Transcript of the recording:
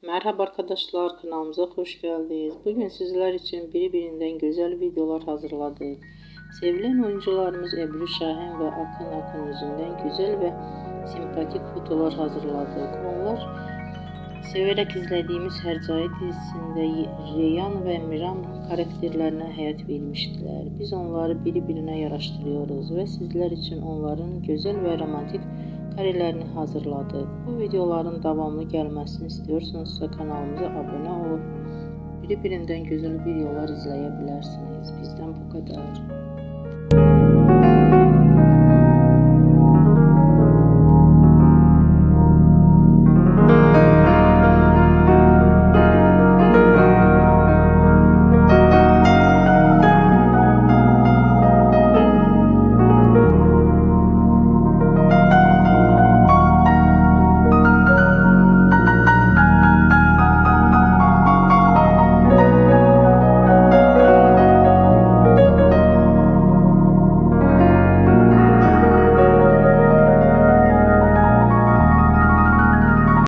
Merhaba arkadaşlar, kanalımıza hoş geldiniz. Bugün sizler için birbirinden güzel videolar hazırladık. Sevilen oyuncularımız Ebru Şahin ve Akın Akın yüzünden güzel ve sempatik fotolar hazırladık. Onlar severek izlediğimiz Hercai dizisinde Reyhan ve Miran karakterlerine hayat vermiştiler. Biz onları birbirine yaraştırıyoruz ve sizler için onların güzel ve romantik karelerini hazırladık. Bu videoların devamlı gelmesini istiyorsanızsa kanalımıza abone olup birbirinden güzel videolar izleyebilirsiniz. Bizden bu kadar.